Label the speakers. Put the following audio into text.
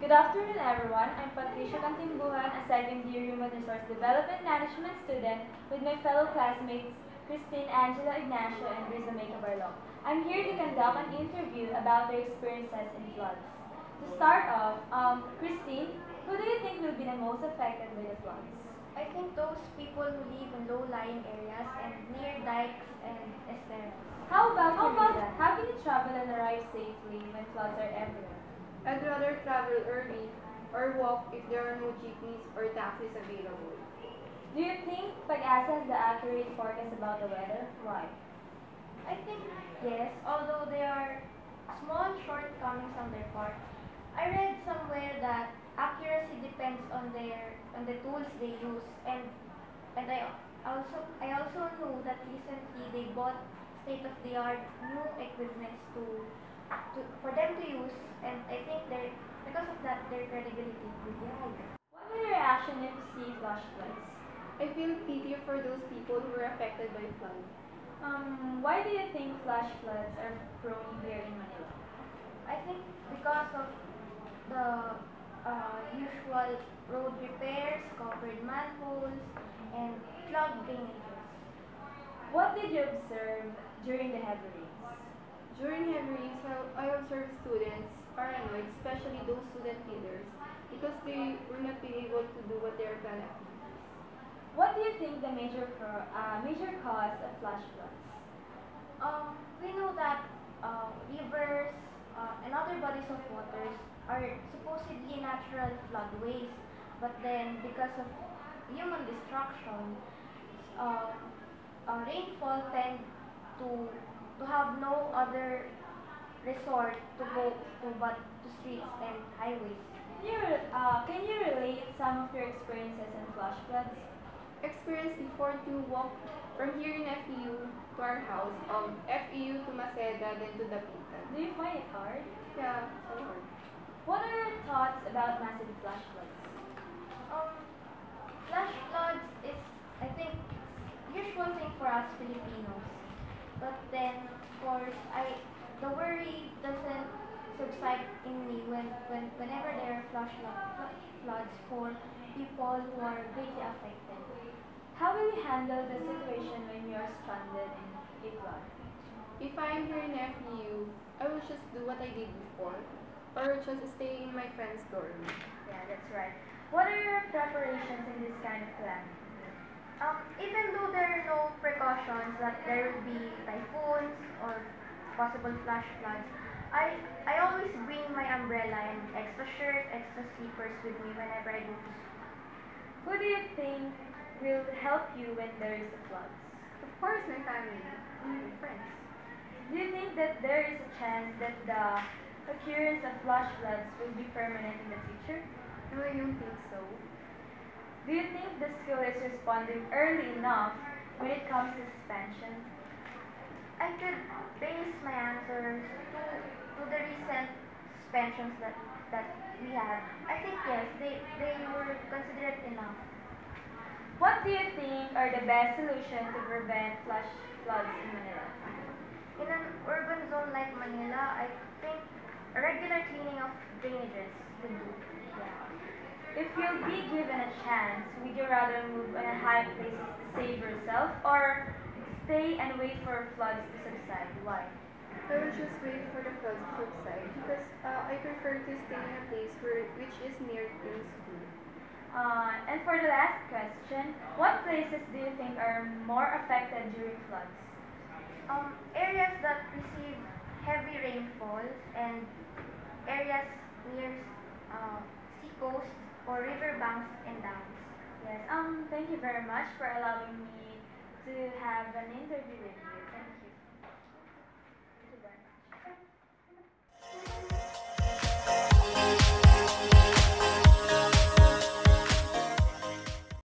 Speaker 1: Good afternoon, everyone. I'm Patricia Cantimbuhan, a second-year Human Resource Development Management student with my fellow classmates Christine Angela Ignacio and Riza May Cabarlo. I'm here to conduct an interview about their experiences in floods. To start off, Christine, who do you think will be the most affected by the floods?
Speaker 2: I think those people who live in low-lying areas and near dikes and estuaries.
Speaker 1: How about you, Riza? How can you travel and arrive safely when floods are everywhere?
Speaker 3: I'd rather travel early or walk if there are no jeepneys or taxis available.
Speaker 1: Do you think Pag-asa has the accurate forecast about the weather? Why?
Speaker 2: I think yes, although there are small shortcomings on their part. I read somewhere that accuracy depends on the tools they use, and I also know that recently they bought state-of-the-art new equipments for them to use, and I think because of that their credibility will be higher.
Speaker 1: What are your reaction if you see flash floods?
Speaker 3: I feel pity for those people who were affected by flood.
Speaker 1: Why do you think flash floods are prone here in Manila?
Speaker 2: I think because of the usual road repairs, covered manholes, and clogged drainages.
Speaker 1: What did you observe during the heavy rains?
Speaker 3: During heavy rains, I observed students paranoid, especially those student leaders, because they were not being able to do what they are planning.
Speaker 1: What do you think the major cause of flash floods?
Speaker 2: We know that rivers and other bodies of waters are supposedly natural floodways, but then because of human destruction, uh, rainfall tend to have no other resort to go to but to streets and highways.
Speaker 1: Can you relate some of your experiences in flash floods?
Speaker 3: Experience before to walk from here in FEU to our house, FEU to Maceda, then to Dapitan.
Speaker 1: Do you find it hard?
Speaker 3: Yeah, so hard.
Speaker 1: What are your thoughts about massive flash floods?
Speaker 2: Um, Flash floods is, I think, usual thing for us Filipinos. But then, of course, the worry doesn't subside in me whenever there are floods for people who are greatly affected.
Speaker 1: How will you handle the situation when you are stranded in a flood?
Speaker 3: If I'm here in FEU, I will just do what I did before, or just stay in my friend's dorm.
Speaker 1: Yeah, that's right. What are your preparations in this kind of calamity?
Speaker 2: Even though there are no precautions that there will be typhoons or possible flash floods, I always bring my umbrella and extra shirt, extra slippers with me whenever I go to school.
Speaker 1: Who do you think will help you when there is a flood?
Speaker 3: Of course, my family, my friends.
Speaker 1: Do you think that there is a chance that the occurrence of flash floods will be permanent in the future?
Speaker 3: No, I don't think so.
Speaker 1: Do you think the school is responding early enough when it comes to suspension?
Speaker 2: I could base my answers to the recent suspensions that we had. I think yes, they were considerate enough.
Speaker 1: What do you think are the best solutions to prevent flash floods in Manila?
Speaker 2: In an urban zone like Manila, I think a regular cleaning of drainages would do.
Speaker 1: Yeah. If you'll be given a chance, would you rather move on a high places to save yourself or stay and wait for floods to subside? Why?
Speaker 3: I will just wait for the floods to subside because I prefer to stay in a place which is near to school.
Speaker 1: And for the last question, what places do you think are more affected during floods?
Speaker 2: Areas that receive heavy rainfalls and areas near seacoast or river banks and dams.
Speaker 1: Yes, thank you very much for allowing me to have an interview with you.